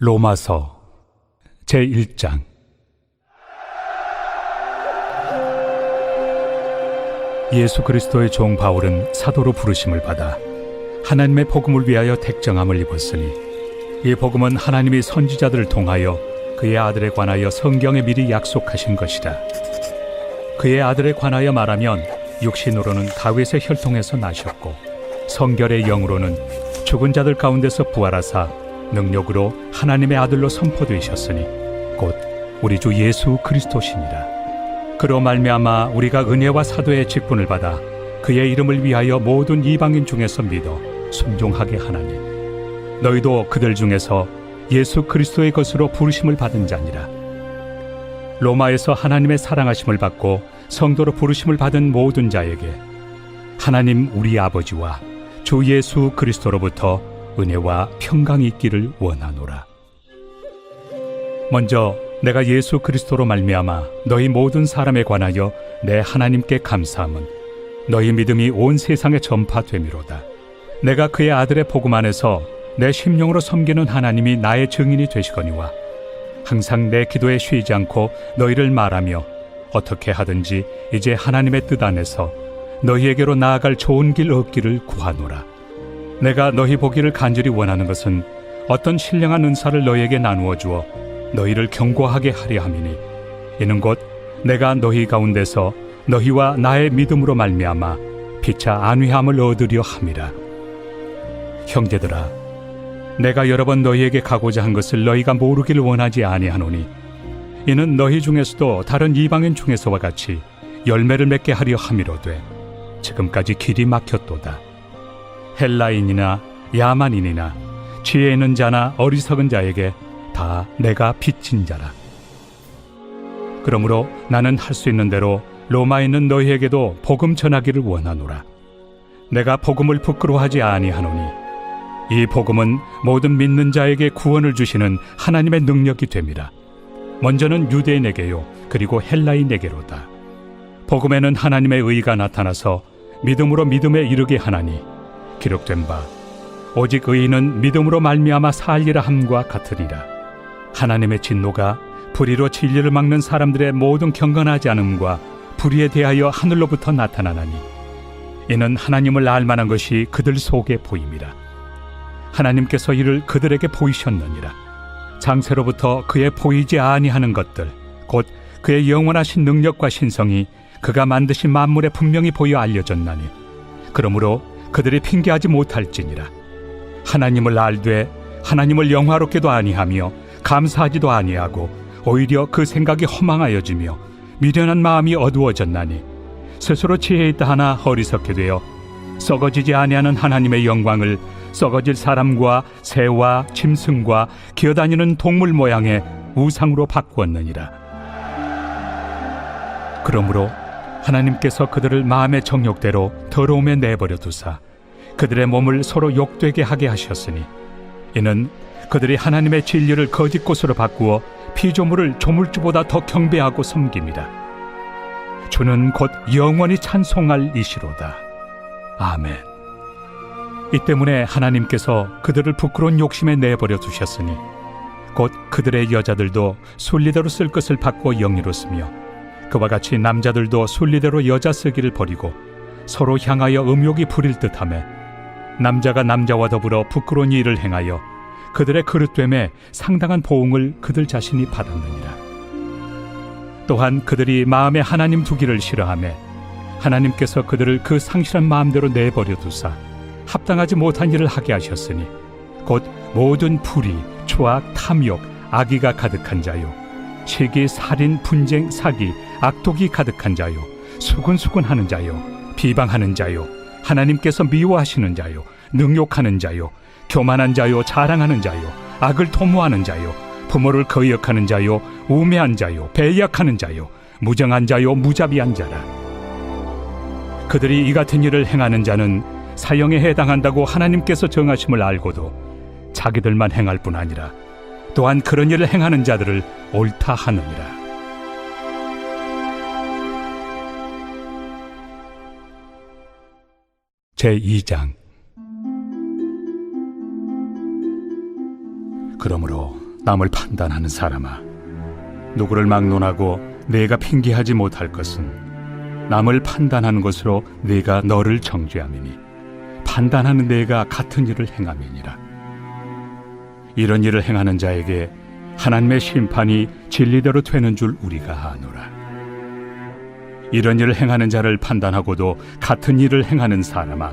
로마서 제1장. 예수 그리스도의 종 바울은 사도로 부르심을 받아 하나님의 복음을 위하여 택정함을 입었으니, 이 복음은 하나님이 선지자들을 통하여 그의 아들에 관하여 성경에 미리 약속하신 것이라. 그의 아들에 관하여 말하면 육신으로는 다윗의 혈통에서 나셨고, 성결의 영으로는 죽은 자들 가운데서 부활하사 능력으로 하나님의 아들로 선포되셨으니 곧 우리 주 예수 그리스도시니라. 그로 말미암아 우리가 은혜와 사도의 직분을 받아 그의 이름을 위하여 모든 이방인 중에서 믿어 순종하게 하나니, 너희도 그들 중에서 예수 그리스도의 것으로 부르심을 받은 자니라. 로마에서 하나님의 사랑하심을 받고 성도로 부르심을 받은 모든 자에게 하나님 우리 아버지와 주 예수 그리스도로부터 은혜와 평강이 있기를 원하노라. 먼저 내가 예수 그리스도로 말미암아 너희 모든 사람에 관하여 내 하나님께 감사함은 너희 믿음이 온 세상에 전파됨이로다. 내가 그의 아들의 복음 안에서 내 심령으로 섬기는 하나님이 나의 증인이 되시거니와, 항상 내 기도에 쉬지 않고 너희를 말하며 어떻게 하든지 이제 하나님의 뜻 안에서 너희에게로 나아갈 좋은 길 얻기를 구하노라. 내가 너희 보기를 간절히 원하는 것은 어떤 신령한 은사를 너희에게 나누어 주어 너희를 견고하게 하려 함이니, 이는 곧 내가 너희 가운데서 너희와 나의 믿음으로 말미암아 피차 안위함을 얻으려 함이라. 형제들아, 내가 여러 번 너희에게 가고자 한 것을 너희가 모르기를 원하지 아니하노니, 이는 너희 중에서도 다른 이방인 중에서와 같이 열매를 맺게 하려 함이로되 지금까지 길이 막혔도다. 헬라인이나 야만인이나 지혜 있는 자나 어리석은 자에게 다 내가 빚진 자라. 그러므로 나는 할 수 있는 대로 로마에 있는 너희에게도 복음 전하기를 원하노라. 내가 복음을 부끄러워하지 아니하노니, 이 복음은 모든 믿는 자에게 구원을 주시는 하나님의 능력이 됨이라. 먼저는 유대인에게요, 그리고 헬라인에게로다. 복음에는 하나님의 의가 나타나서 믿음으로 믿음에 이르게 하나니, 기록된 바 오직 의인은 믿음으로 말미암아 살리라 함과 같으니라. 하나님의 진노가 불의로 진리를 막는 사람들의 모든 경건하지 않음과 불의에 대하여 하늘로부터 나타나나니, 이는 하나님을 알만한 것이 그들 속에 보임이라. 하나님께서 이를 그들에게 보이셨느니라. 장세로부터 그의 보이지 아니하는 것들, 곧 그의 영원하신 능력과 신성이 그가 만드신 만물에 분명히 보여 알려졌나니, 그러므로 그들이 핑계하지 못할지니라. 하나님을 알되 하나님을 영화롭게도 아니하며 감사하지도 아니하고 오히려 그 생각이 허망하여지며 미련한 마음이 어두워졌나니, 스스로 지혜 있다 하나 어리석게 되어 썩어지지 아니하는 하나님의 영광을 썩어질 사람과 새와 짐승과 기어다니는 동물 모양의 우상으로 바꾸었느니라. 그러므로 하나님께서 그들을 마음의 정욕대로 더러움에 내버려 두사 그들의 몸을 서로 욕되게 하게 하셨으니, 이는 그들이 하나님의 진리를 거짓 것으로 바꾸어 피조물을 조물주보다 더 경배하고 섬깁니다. 주는 곧 영원히 찬송할 이시로다. 아멘. 이 때문에 하나님께서 그들을 부끄러운 욕심에 내버려 두셨으니, 곧 그들의 여자들도 순리대로 쓸 것을 바꾸어 영리로 쓰며, 그와 같이 남자들도 순리대로 여자 쓰기를 버리고 서로 향하여 음욕이 부릴 듯하며, 남자가 남자와 더불어 부끄러운 일을 행하여 그들의 그릇됨에 상당한 보응을 그들 자신이 받았느니라. 또한 그들이 마음에 하나님 두기를 싫어하며 하나님께서 그들을 그 상실한 마음대로 내버려 두사 합당하지 못한 일을 하게 하셨으니, 곧 모든 불의, 추악, 탐욕, 악의가 가득한 자요, 시기, 살인, 분쟁, 사기, 악독이 가득한 자요, 수근수근하는 자요, 비방하는 자요, 하나님께서 미워하시는 자요, 능욕하는 자요, 교만한 자요, 자랑하는 자요, 악을 도모하는 자요, 부모를 거역하는 자요, 우매한 자요, 배약하는 자요, 무정한 자요, 무자비한 자라. 그들이 이 같은 일을 행하는 자는 사형에 해당한다고 하나님께서 정하심을 알고도 자기들만 행할 뿐 아니라 또한 그런 일을 행하는 자들을 옳다 하느니라. 제2장. 그러므로 남을 판단하는 사람아, 누구를 막론하고 내가 핑계하지 못할 것은 남을 판단하는 것으로 내가 너를 정죄함이니 판단하는 내가 같은 일을 행함이니라. 이런 일을 행하는 자에게 하나님의 심판이 진리대로 되는 줄 우리가 아노라. 이런 일을 행하는 자를 판단하고도 같은 일을 행하는 사람아,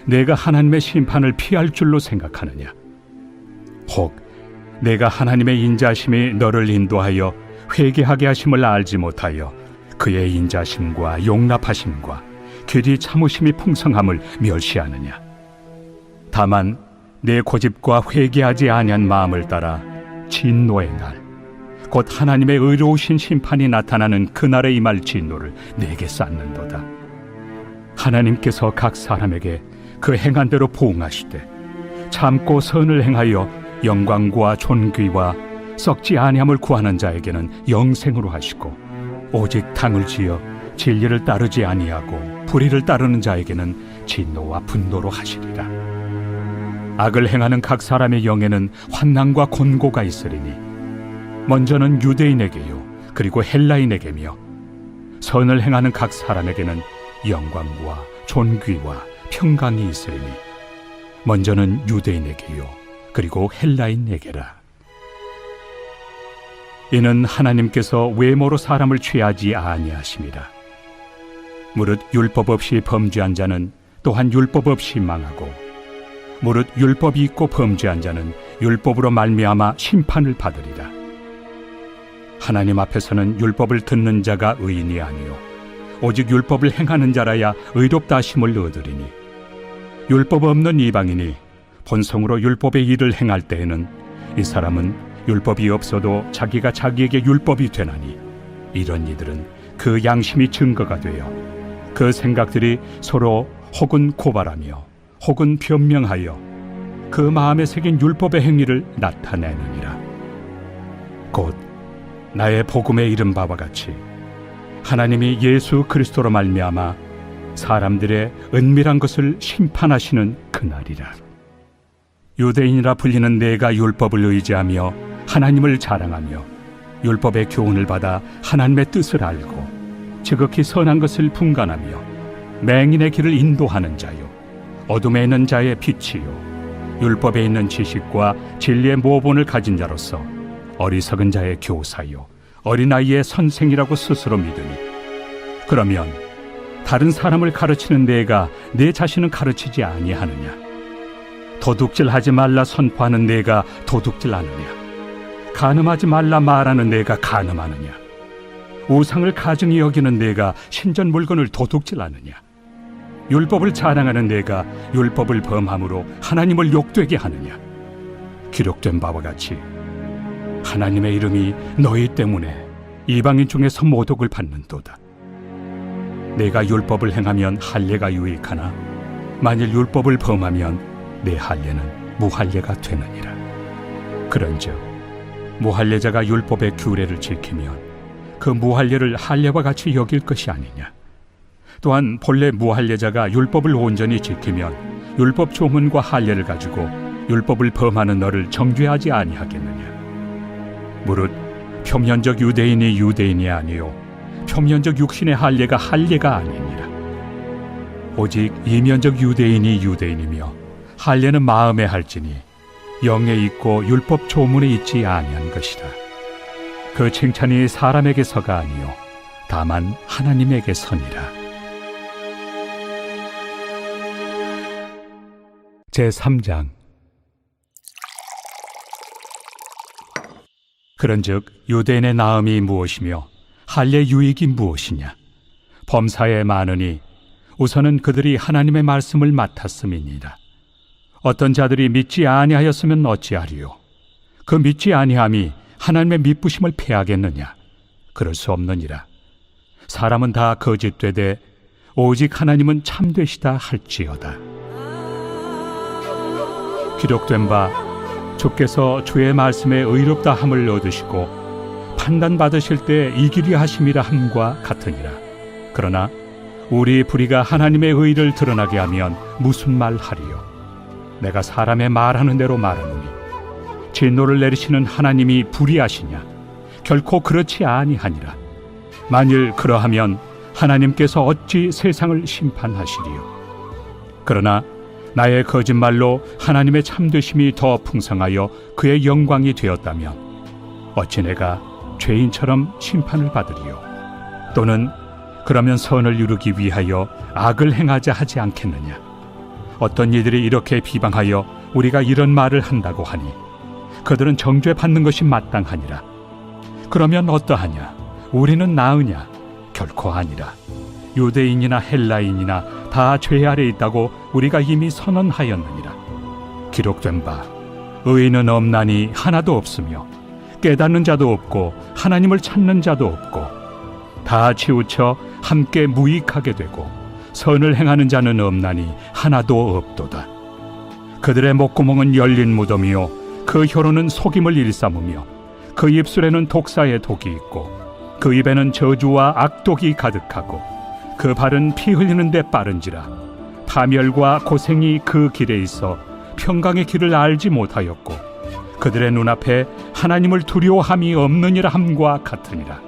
내가 하나님의 심판을 피할 줄로 생각하느냐? 혹 내가 하나님의 인자심이 너를 인도하여 회개하게 하심을 알지 못하여 그의 인자심과 용납하심과 길이 참으심이 풍성함을 멸시하느냐? 다만 내 고집과 회개하지 아니한 마음을 따라 진노의 날, 곧 하나님의 의로우신 심판이 나타나는 그날에 임할 진노를 내게 쌓는도다. 하나님께서 각 사람에게 그 행한 대로 보응하시되 참고 선을 행하여 영광과 존귀와 썩지 아니함을 구하는 자에게는 영생으로 하시고, 오직 당을 지어 진리를 따르지 아니하고 불의를 따르는 자에게는 진노와 분노로 하시리라. 악을 행하는 각 사람의 영에는 환난과 곤고가 있으리니 먼저는 유대인에게요 그리고 헬라인에게며, 선을 행하는 각 사람에게는 영광과 존귀와 평강이 있으리니 먼저는 유대인에게요 그리고 헬라인에게라. 이는 하나님께서 외모로 사람을 취하지 아니하심이라. 무릇 율법 없이 범죄한 자는 또한 율법 없이 망하고, 무릇 율법이 있고 범죄한 자는 율법으로 말미암아 심판을 받으리라. 하나님 앞에서는 율법을 듣는 자가 의인이 아니요 오직 율법을 행하는 자라야 의롭다 하심을 얻으리니, 율법 없는 이방인이 본성으로 율법의 일을 행할 때에는 이 사람은 율법이 없어도 자기가 자기에게 율법이 되나니, 이런 이들은 그 양심이 증거가 되어 그 생각들이 서로 혹은 고발하며 혹은 변명하여 그 마음에 새긴 율법의 행위를 나타내느니라. 곧 나의 복음에 이른 바와 같이 하나님이 예수 그리스도로 말미암아 사람들의 은밀한 것을 심판하시는 그날이라. 유대인이라 불리는 내가 율법을 의지하며 하나님을 자랑하며 율법의 교훈을 받아 하나님의 뜻을 알고 지극히 선한 것을 분간하며 맹인의 길을 인도하는 자요 어둠에 있는 자의 빛이요 율법에 있는 지식과 진리의 모본을 가진 자로서 어리석은 자의 교사요 어린아이의 선생이라고 스스로 믿으니, 그러면 다른 사람을 가르치는 내가 내 자신은 가르치지 아니하느냐? 도둑질하지 말라 선포하는 내가 도둑질하느냐? 간음하지 말라 말하는 내가 간음하느냐? 우상을 가증히 여기는 내가 신전 물건을 도둑질하느냐? 율법을 자랑하는 내가 율법을 범함으로 하나님을 욕되게 하느냐? 기록된 바와 같이 하나님의 이름이 너희 때문에 이방인 중에서 모독을 받는도다. 내가 율법을 행하면 할례가 유익하나 만일 율법을 범하면 내 할례는 무할례가 되느니라. 그런즉 무할례자가 율법의 규례를 지키면 그 무할례를 할례와 같이 여길 것이 아니냐? 또한 본래 무할례자가 율법을 온전히 지키면 율법 조문과 할례를 가지고 율법을 범하는 너를 정죄하지 아니하겠느냐? 무릇 표면적 유대인이 유대인이 아니요 표면적 육신의 할례가 할례가 아니니라. 오직 이면적 유대인이 유대인이며 할례는 마음에 할지니 영에 있고 율법 조문에 있지 아니한 것이라. 그 칭찬이 사람에게서가 아니요 다만 하나님에게서니라. 제3장. 그런즉 유대인의 나음이 무엇이며 할례 유익이 무엇이냐? 범사에 많으니 우선은 그들이 하나님의 말씀을 맡았음이니라. 어떤 자들이 믿지 아니하였으면 어찌하리요? 그 믿지 아니함이 하나님의 미쁘심을 패하겠느냐? 그럴 수 없느니라. 사람은 다 거짓되되 오직 하나님은 참되시다 할지어다. 기록된 바 주께서 주의 말씀에 의롭다 함을 얻으시고 판단받으실 때 이기리 하심이라 함과 같으니라. 그러나 우리 불의가 하나님의 의를 드러나게 하면 무슨 말 하리요? 내가 사람의 말하는 대로 말하노니 진노를 내리시는 하나님이 불의하시냐? 결코 그렇지 아니하니라. 만일 그러하면 하나님께서 어찌 세상을 심판하시리요? 그러나 나의 거짓말로 하나님의 참되심이 더 풍성하여 그의 영광이 되었다면 어찌 내가 죄인처럼 심판을 받으리요? 또는 그러면 선을 이루기 위하여 악을 행하자 하지 않겠느냐? 어떤 이들이 이렇게 비방하여 우리가 이런 말을 한다고 하니 그들은 정죄받는 것이 마땅하니라. 그러면 어떠하냐? 우리는 나으냐? 결코 아니라. 유대인이나 헬라인이나 다 죄 아래 있다고 우리가 이미 선언하였느니라. 기록된 바 의인은 없나니 하나도 없으며 깨닫는 자도 없고 하나님을 찾는 자도 없고 다 치우쳐 함께 무익하게 되고 선을 행하는 자는 없나니 하나도 없도다. 그들의 목구멍은 열린 무덤이요 그 혀로는 속임을 일삼으며 그 입술에는 독사의 독이 있고 그 입에는 저주와 악독이 가득하고 그 발은 피 흘리는 데 빠른지라. 파멸과 고생이 그 길에 있어 평강의 길을 알지 못하였고 그들의 눈앞에 하나님을 두려워함이 없느니라 함과 같으니라.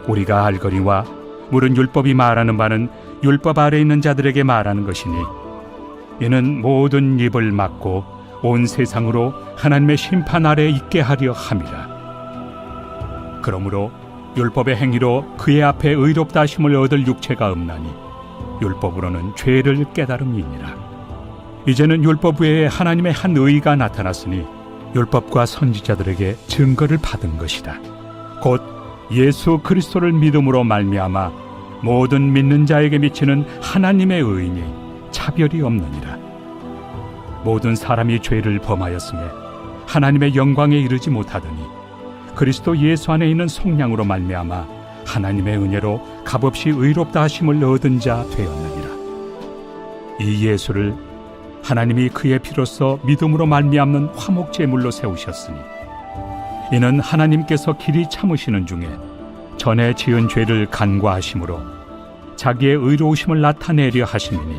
우리가 알거니와 물은 율법이 말하는 바는 율법 아래 있는 자들에게 말하는 것이니 이는 모든 입을 막고 온 세상으로 하나님의 심판 아래 있게 하려 함이라. 그러므로 율법의 행위로 그의 앞에 의롭다 하심을 얻을 육체가 없나니 율법으로는 죄를 깨달음이니라. 이제는 율법 외에 하나님의 한 의가 나타났으니 율법과 선지자들에게 증거를 받은 것이다. 곧 예수 그리스도를 믿음으로 말미암아 모든 믿는 자에게 미치는 하나님의 의인이 차별이 없느니라. 모든 사람이 죄를 범하였음에 하나님의 영광에 이르지 못하더니 그리스도 예수 안에 있는 속량으로 말미암아 하나님의 은혜로 값없이 의롭다 하심을 얻은 자 되었느니라. 이 예수를 하나님이 그의 피로써 믿음으로 말미암는 화목제물로 세우셨으니 이는 하나님께서 길이 참으시는 중에 전에 지은 죄를 간과하심으로 자기의 의로우심을 나타내려 하심이니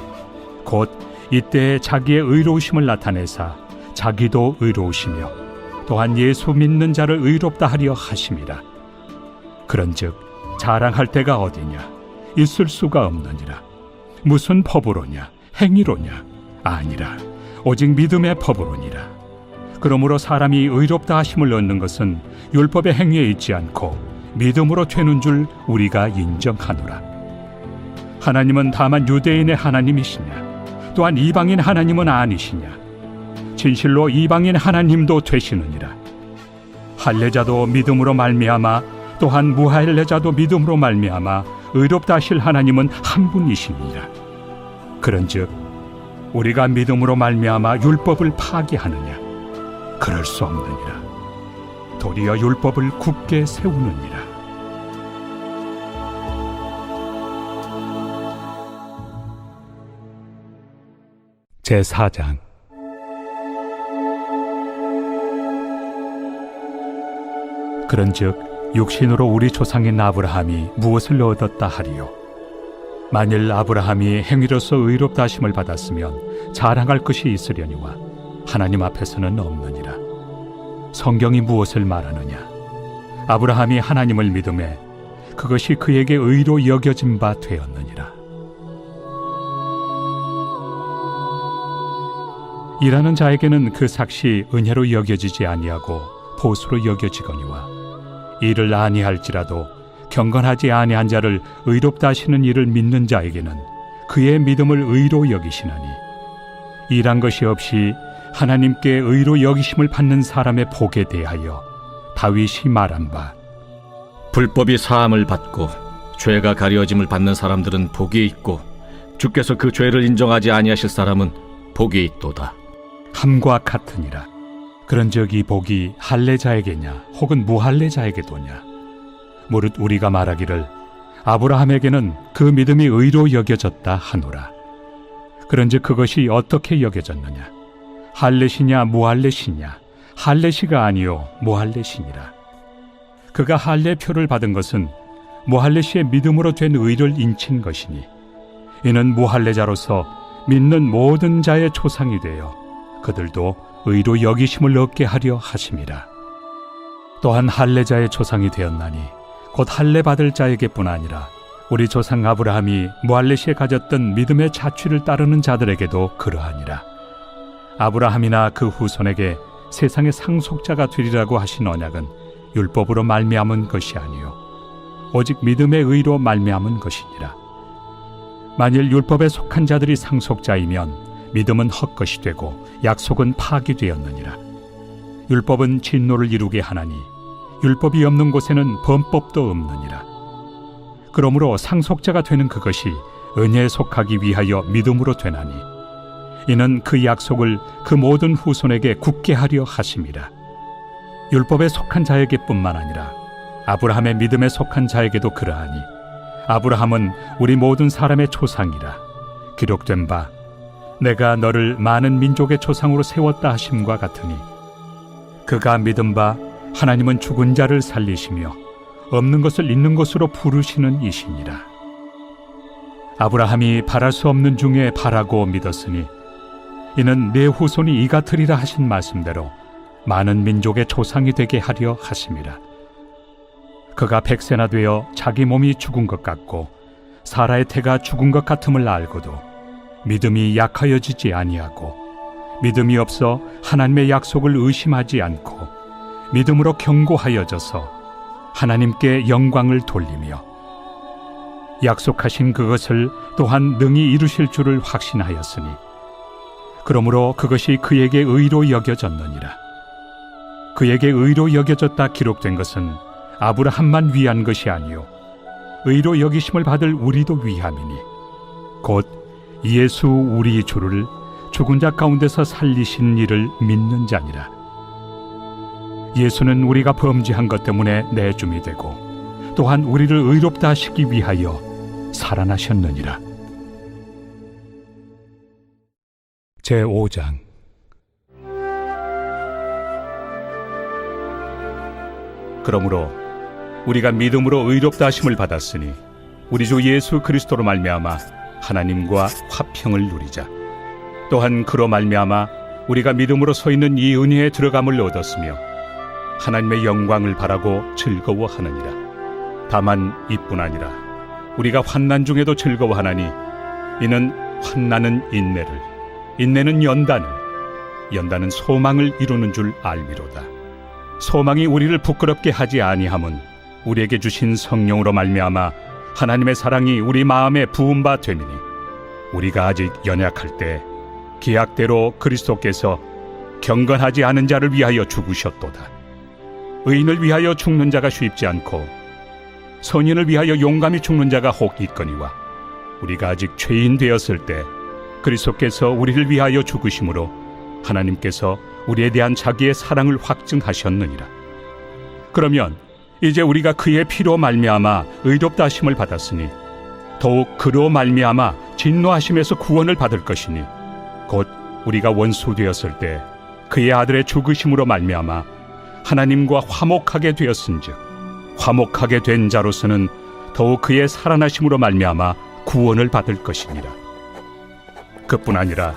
곧 이때에 자기의 의로우심을 나타내사 자기도 의로우시며 또한 예수 믿는 자를 의롭다 하려 하심이라. 그런즉 자랑할 데가 어디냐? 있을 수가 없느니라. 무슨 법으로냐? 행위로냐? 아니라 오직 믿음의 법으로니라. 그러므로 사람이 의롭다 하심을 얻는 것은 율법의 행위에 있지 않고 믿음으로 되는 줄 우리가 인정하노라. 하나님은 다만 유대인의 하나님이시냐? 또한 이방인 하나님은 아니시냐? 진실로 이방인 하나님도 되시느니라. 할례자도 믿음으로 말미암아 또한 무할례자도 믿음으로 말미암아 의롭다 하실 하나님은 한 분이시니라. 그런즉 우리가 믿음으로 말미암아 율법을 파기하느냐? 그럴 수 없느니라. 도리어 율법을 굳게 세우느니라. 제4장. 그런즉 육신으로 우리 조상인 아브라함이 무엇을 얻었다 하리요? 만일 아브라함이 행위로서 의롭다 하심을 받았으면 자랑할 것이 있으려니와 하나님 앞에서는 없느니라. 성경이 무엇을 말하느냐? 아브라함이 하나님을 믿음에 그것이 그에게 의로 여겨진 바 되었느니라. 일하는 자에게는 그 삭시 은혜로 여겨지지 아니하고 보수로 여겨지거니와 일을 아니할지라도 경건하지 아니한 자를 의롭다 하시는 이를 믿는 자에게는 그의 믿음을 의로 여기시나니 일한 것이 없이 하나님께 의로 여기심을 받는 사람의 복에 대하여 다윗이 말한 바 불법이 사함을 받고 죄가 가려짐을 받는 사람들은 복이 있고 주께서 그 죄를 인정하지 아니하실 사람은 복이 있도다 함과 같으니라. 그런즉 이 복이 할례자에게냐 혹은 무할례자에게도냐? 무릇 우리가 말하기를 아브라함에게는 그 믿음이 의로 여겨졌다 하노라. 그런즉 그것이 어떻게 여겨졌느냐? 할례시냐 무할례시냐? 할례시가 아니요 무할례시니라. 그가 할례표를 받은 것은 무할례시의 믿음으로 된 의를 인친 것이니 이는 무할례자로서 믿는 모든 자의 조상이 되어 그들도 의로 여기심을 얻게 하려 하심이라. 또한 할례자의 조상이 되었나니 곧 할례 받을 자에게뿐 아니라 우리 조상 아브라함이 무할레시에 가졌던 믿음의 자취를 따르는 자들에게도 그러하니라. 아브라함이나 그 후손에게 세상의 상속자가 되리라고 하신 언약은 율법으로 말미암은 것이 아니요 오직 믿음의 의로 말미암은 것이니라. 만일 율법에 속한 자들이 상속자이면 믿음은 헛것이 되고 약속은 파기되었느니라. 율법은 진노를 이루게 하나니 율법이 없는 곳에는 범법도 없느니라. 그러므로 상속자가 되는 그것이 은혜에 속하기 위하여 믿음으로 되나니 이는 그 약속을 그 모든 후손에게 굳게 하려 하심이라. 율법에 속한 자에게뿐만 아니라 아브라함의 믿음에 속한 자에게도 그러하니 아브라함은 우리 모든 사람의 조상이라. 기록된 바 내가 너를 많은 민족의 조상으로 세웠다 하심과 같으니 그가 믿은 바 하나님은 죽은 자를 살리시며 없는 것을 있는 것으로 부르시는 이시니라. 아브라함이 바랄 수 없는 중에 바라고 믿었으니 이는 내 후손이 이 같으리라 하신 말씀대로 많은 민족의 조상이 되게 하려 하심이라. 그가 100세나 되어 자기 몸이 죽은 것 같고 사라의 태가 죽은 것 같음을 알고도 믿음이 약하여지지 아니하고 믿음이 없어 하나님의 약속을 의심하지 않고 믿음으로 견고하여져서 하나님께 영광을 돌리며 약속하신 그것을 또한 능히 이루실 줄을 확신하였으니 그러므로 그것이 그에게 의로 여겨졌느니라. 그에게 의로 여겨졌다 기록된 것은 아브라함만 위한 것이 아니요 의로 여기심을 받을 우리도 위함이니 곧 예수 우리 주를 죽은 자 가운데서 살리신 이를 믿는 자니라. 예수는 우리가 범죄한 것 때문에 내줌이 되고 또한 우리를 의롭다 하시기 위하여 살아나셨느니라. 제5장. 그러므로 우리가 믿음으로 의롭다 하심을 받았으니 우리 주 예수 그리스도로 말미암아 하나님과 화평을 누리자. 또한 그로 말미암아 우리가 믿음으로 서 있는 이 은혜에 들어감을 얻었으며 하나님의 영광을 바라고 즐거워하느니라. 다만 이뿐 아니라 우리가 환난 중에도 즐거워하나니 이는 환난은 인내를, 인내는 연단을, 연단은 소망을 이루는 줄 알미로다. 소망이 우리를 부끄럽게 하지 아니함은 우리에게 주신 성령으로 말미암아 하나님의 사랑이 우리 마음에 부은 바 됨이니 우리가 아직 연약할 때 기약대로 그리스도께서 경건하지 않은 자를 위하여 죽으셨도다. 의인을 위하여 죽는 자가 쉽지 않고 선인을 위하여 용감히 죽는 자가 혹 있거니와 우리가 아직 죄인 되었을 때 그리스도께서 우리를 위하여 죽으심으로 하나님께서 우리에 대한 자기의 사랑을 확증하셨느니라. 그러면 이제 우리가 그의 피로 말미암아 의롭다 하심을 받았으니 더욱 그로 말미암아 진노하심에서 구원을 받을 것이니 곧 우리가 원수 되었을 때 그의 아들의 죽으심으로 말미암아 하나님과 화목하게 되었은즉 화목하게 된 자로서는 더욱 그의 살아나심으로 말미암아 구원을 받을 것이니라. 그뿐 아니라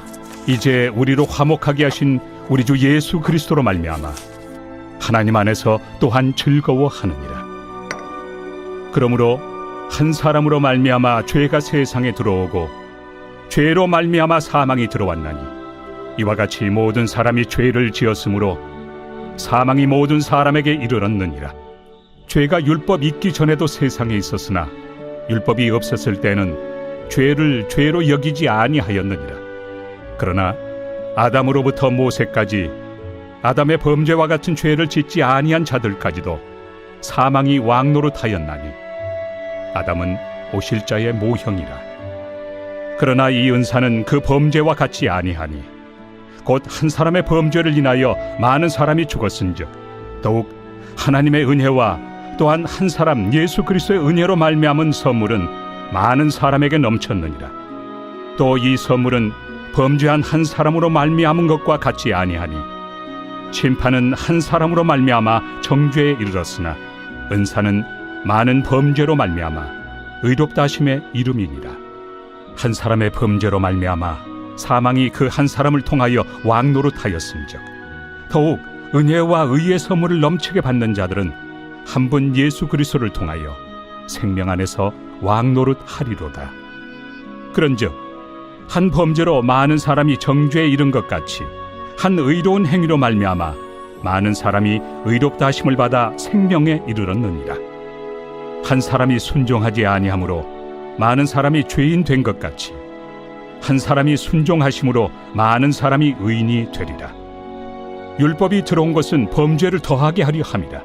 이제 우리로 화목하게 하신 우리 주 예수 그리스도로 말미암아 하나님 안에서 또한 즐거워하느니라. 그러므로 한 사람으로 말미암아 죄가 세상에 들어오고 죄로 말미암아 사망이 들어왔나니 이와 같이 모든 사람이 죄를 지었으므로 사망이 모든 사람에게 이르렀느니라. 죄가 율법 있기 전에도 세상에 있었으나 율법이 없었을 때는 죄를 죄로 여기지 아니하였느니라. 그러나 아담으로부터 모세까지 아담의 범죄와 같은 죄를 짓지 아니한 자들까지도 사망이 왕노릇하였나니 아담은 오실 자의 모형이라. 그러나 이 은사는 그 범죄와 같지 아니하니 곧 한 사람의 범죄를 인하여 많은 사람이 죽었은즉 더욱 하나님의 은혜와 또한 한 사람 예수 그리스도의 은혜로 말미암은 선물은 많은 사람에게 넘쳤느니라. 또 이 선물은 범죄한 한 사람으로 말미암은 것과 같지 아니하니 심판은 한 사람으로 말미암아 정죄에 이르렀으나 은사는 많은 범죄로 말미암아 의롭다 하심의 이름이니라. 한 사람의 범죄로 말미암아 사망이 그 한 사람을 통하여 왕노릇하였은즉 더욱 은혜와 의의 선물을 넘치게 받는 자들은 한 분 예수 그리스도를 통하여 생명 안에서 왕노릇 하리로다. 그런즉 한 범죄로 많은 사람이 정죄에 이른 것 같이 한 의로운 행위로 말미암아 많은 사람이 의롭다 하심을 받아 생명에 이르렀느니라. 한 사람이 순종하지 아니함으로 많은 사람이 죄인 된 것 같이 한 사람이 순종하심으로 많은 사람이 의인이 되리라. 율법이 들어온 것은 범죄를 더하게 하려 함이라.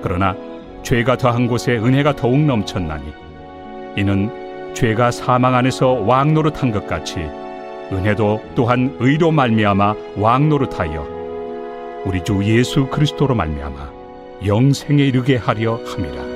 그러나 죄가 더한 곳에 은혜가 더욱 넘쳤나니 이는 죄가 사망 안에서 왕노릇한 것 같이 은혜도 또한 의로 말미암아 왕노릇하여 우리 주 예수 그리스도로 말미암아 영생에 이르게 하려 함이라.